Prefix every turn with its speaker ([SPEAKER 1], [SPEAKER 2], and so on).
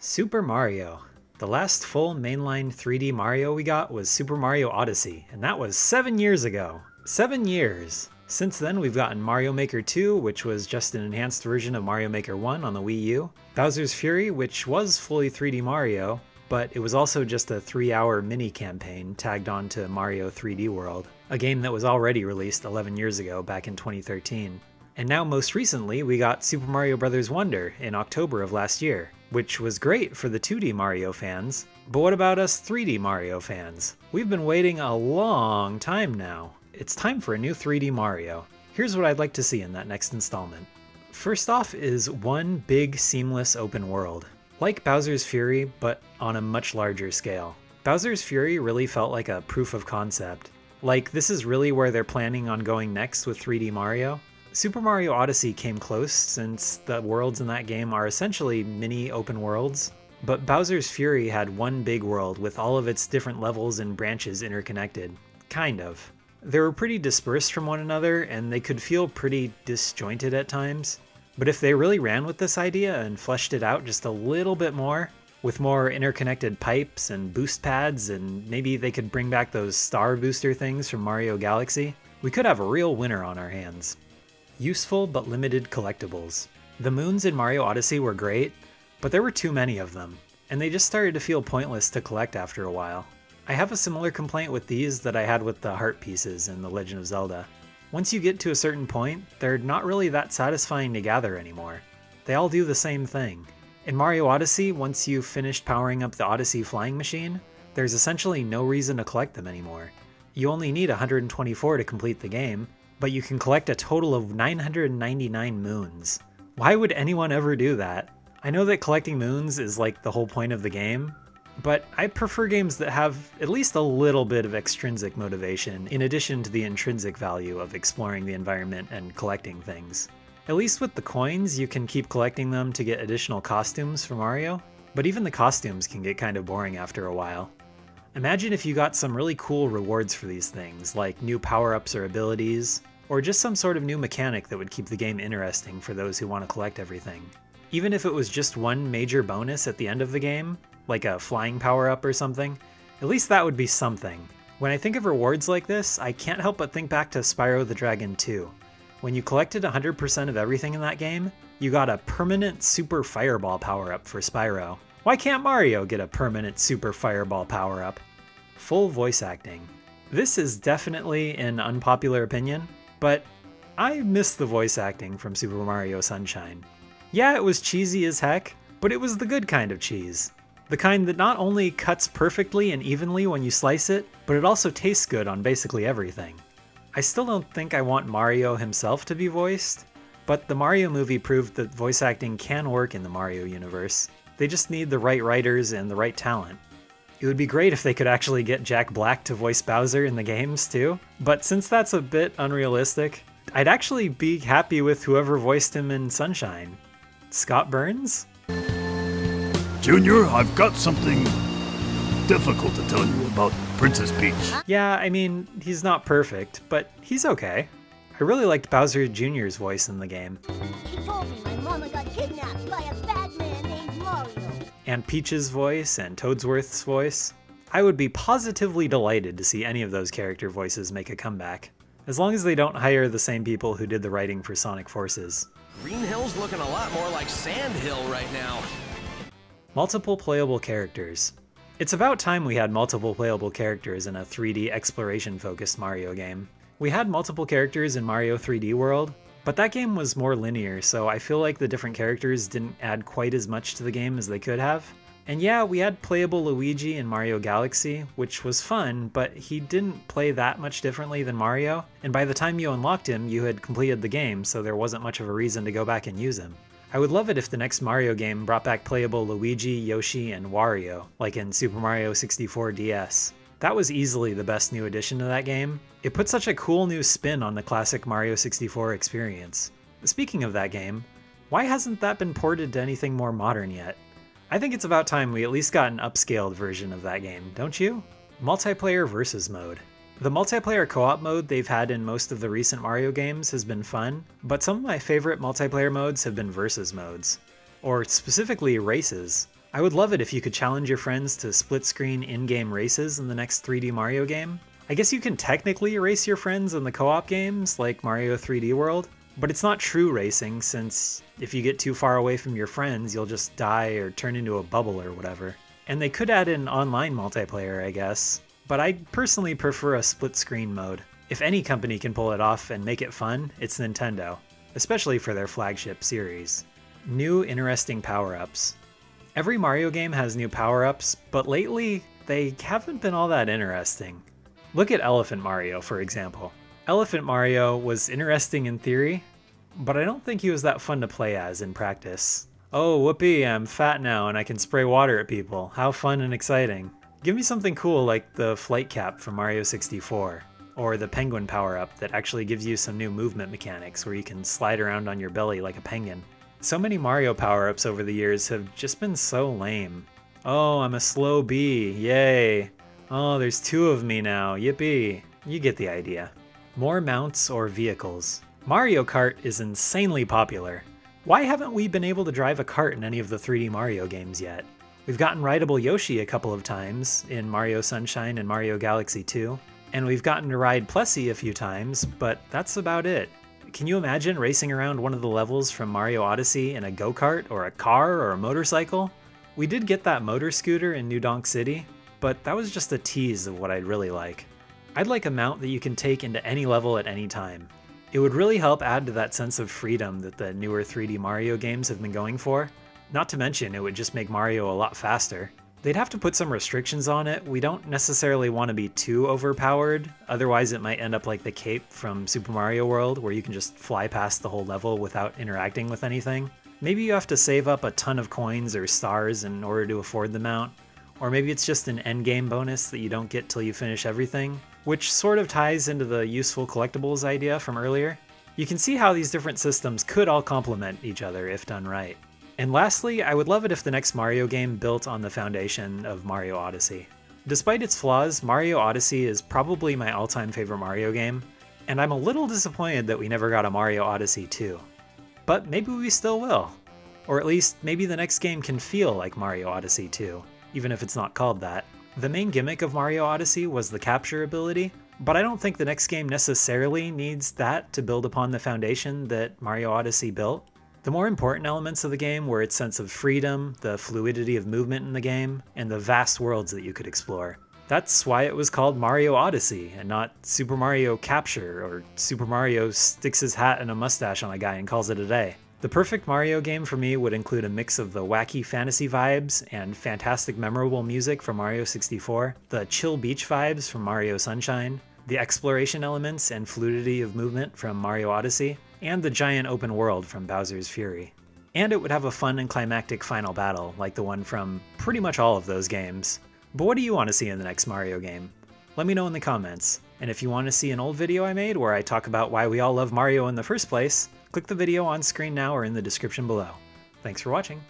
[SPEAKER 1] Super Mario. The last full mainline 3D Mario we got was Super Mario Odyssey, and that was 7 years ago. 7 years! Since then we've gotten Mario Maker 2, which was just an enhanced version of Mario Maker 1 on the Wii U, Bowser's Fury, which was fully 3D Mario, but it was also just a 3-hour mini-campaign tagged on to Mario 3D World, a game that was already released 11 years ago back in 2013. And now most recently we got Super Mario Bros. Wonder in October of last year, which was great for the 2D Mario fans, but what about us 3D Mario fans? We've been waiting a long time now. It's time for a new 3D Mario. Here's what I'd like to see in that next installment. First off is one big seamless open world, like Bowser's Fury, but on a much larger scale. Bowser's Fury really felt like a proof of concept. Like, this is really where they're planning on going next with 3D Mario. Super Mario Odyssey came close since the worlds in that game are essentially mini open worlds, but Bowser's Fury had one big world with all of its different levels and branches interconnected. Kind of. They were pretty dispersed from one another and they could feel pretty disjointed at times, but if they really ran with this idea and fleshed it out just a little bit more, with more interconnected pipes and boost pads, and maybe they could bring back those star booster things from Mario Galaxy, we could have a real winner on our hands. Useful but limited collectibles. The moons in Mario Odyssey were great, but there were too many of them, and they just started to feel pointless to collect after a while. I have a similar complaint with these that I had with the heart pieces in The Legend of Zelda. Once you get to a certain point, they're not really that satisfying to gather anymore. They all do the same thing. In Mario Odyssey, once you've finished powering up the Odyssey flying machine, there's essentially no reason to collect them anymore. You only need 124 to complete the game, but you can collect a total of 999 moons. Why would anyone ever do that? I know that collecting moons is like the whole point of the game, but I prefer games that have at least a little bit of extrinsic motivation in addition to the intrinsic value of exploring the environment and collecting things. At least with the coins, you can keep collecting them to get additional costumes for Mario, but even the costumes can get kind of boring after a while. Imagine if you got some really cool rewards for these things, like new power-ups or abilities, or just some sort of new mechanic that would keep the game interesting for those who want to collect everything. Even if it was just one major bonus at the end of the game, like a flying power-up or something, at least that would be something. When I think of rewards like this, I can't help but think back to Spyro the Dragon 2. When you collected 100% of everything in that game, you got a permanent Super Fireball power-up for Spyro. Why can't Mario get a permanent Super Fireball power-up? Full voice acting. This is definitely an unpopular opinion, but I miss the voice acting from Super Mario Sunshine. Yeah, it was cheesy as heck, but it was the good kind of cheese. The kind that not only cuts perfectly and evenly when you slice it, but it also tastes good on basically everything. I still don't think I want Mario himself to be voiced, but the Mario movie proved that voice acting can work in the Mario universe. They just need the right writers and the right talent. It would be great if they could actually get Jack Black to voice Bowser in the games too, but since that's a bit unrealistic, I'd actually be happy with whoever voiced him in Sunshine. Scott Burns?
[SPEAKER 2] Junior, I've got something difficult to tell you about Princess Peach.
[SPEAKER 1] Yeah, I mean, he's not perfect, but he's okay. I really liked Bowser Jr.'s voice in the game.
[SPEAKER 3] He told me my mama got kidnapped by a bad man named Mario.
[SPEAKER 1] And Peach's voice and Toadsworth's voice. I would be positively delighted to see any of those character voices make a comeback, as long as they don't hire the same people who did the writing for Sonic Forces.
[SPEAKER 4] Green Hill's looking a lot more like Sand Hill right now.
[SPEAKER 1] Multiple playable characters. It's about time we had multiple playable characters in a 3D exploration-focused Mario game. We had multiple characters in Mario 3D World, but that game was more linear, so I feel like the different characters didn't add quite as much to the game as they could have. And yeah, we had playable Luigi in Mario Galaxy, which was fun, but he didn't play that much differently than Mario, and by the time you unlocked him, you had completed the game, so there wasn't much of a reason to go back and use him. I would love it if the next Mario game brought back playable Luigi, Yoshi, and Wario, like in Super Mario 64 DS. That was easily the best new addition to that game. It put such a cool new spin on the classic Mario 64 experience. Speaking of that game, why hasn't that been ported to anything more modern yet? I think it's about time we at least got an upscaled version of that game, don't you? Multiplayer versus mode. The multiplayer co-op mode they've had in most of the recent Mario games has been fun, but some of my favorite multiplayer modes have been versus modes, or specifically races. I would love it if you could challenge your friends to split-screen in-game races in the next 3D Mario game. I guess you can technically race your friends in the co-op games, like Mario 3D World, but it's not true racing, since if you get too far away from your friends, you'll just die or turn into a bubble or whatever. And they could add in online multiplayer, I guess, but I personally prefer a split-screen mode. If any company can pull it off and make it fun, it's Nintendo, especially for their flagship series. New interesting power-ups. Every Mario game has new power-ups, but lately, they haven't been all that interesting. Look at Elephant Mario, for example. Elephant Mario was interesting in theory, but I don't think he was that fun to play as in practice. Oh, whoopee, I'm fat now and I can spray water at people. How fun and exciting. Give me something cool like the flight cap from Mario 64, or the penguin power-up that actually gives you some new movement mechanics where you can slide around on your belly like a penguin. So many Mario power-ups over the years have just been so lame. Oh, I'm a slow bee, yay. Oh, there's 2 of me now, yippee. You get the idea. More mounts or vehicles. Mario Kart is insanely popular. Why haven't we been able to drive a kart in any of the 3D Mario games yet? We've gotten rideable Yoshi a couple of times in Mario Sunshine and Mario Galaxy 2, and we've gotten to ride Plessie a few times, but that's about it. Can you imagine racing around one of the levels from Mario Odyssey in a go-kart or a car or a motorcycle? We did get that motor scooter in New Donk City, but that was just a tease of what I'd really like. I'd like a mount that you can take into any level at any time. It would really help add to that sense of freedom that the newer 3D Mario games have been going for. Not to mention, it would just make Mario a lot faster. They'd have to put some restrictions on it. We don't necessarily want to be too overpowered, otherwise it might end up like the cape from Super Mario World, where you can just fly past the whole level without interacting with anything. Maybe you have to save up a ton of coins or stars in order to afford the mount, or maybe it's just an endgame bonus that you don't get till you finish everything, which sort of ties into the useful collectibles idea from earlier. You can see how these different systems could all complement each other if done right. And lastly, I would love it if the next Mario game built on the foundation of Mario Odyssey. Despite its flaws, Mario Odyssey is probably my all-time favorite Mario game, and I'm a little disappointed that we never got a Mario Odyssey 2. But maybe we still will. Or at least, maybe the next game can feel like Mario Odyssey 2, even if it's not called that. The main gimmick of Mario Odyssey was the capture ability, but I don't think the next game necessarily needs that to build upon the foundation that Mario Odyssey built. The more important elements of the game were its sense of freedom, the fluidity of movement in the game, and the vast worlds that you could explore. That's why it was called Mario Odyssey, and not Super Mario Capture, or Super Mario sticks his hat and a mustache on a guy and calls it a day. The perfect Mario game for me would include a mix of the wacky fantasy vibes and fantastic memorable music from Mario 64, the chill beach vibes from Mario Sunshine, the exploration elements and fluidity of movement from Mario Odyssey, and the giant open world from Bowser's Fury. And it would have a fun and climactic final battle, like the one from pretty much all of those games. But what do you want to see in the next Mario game? Let me know in the comments. And if you want to see an old video I made where I talk about why we all love Mario in the first place, click the video on screen now or in the description below. Thanks for watching.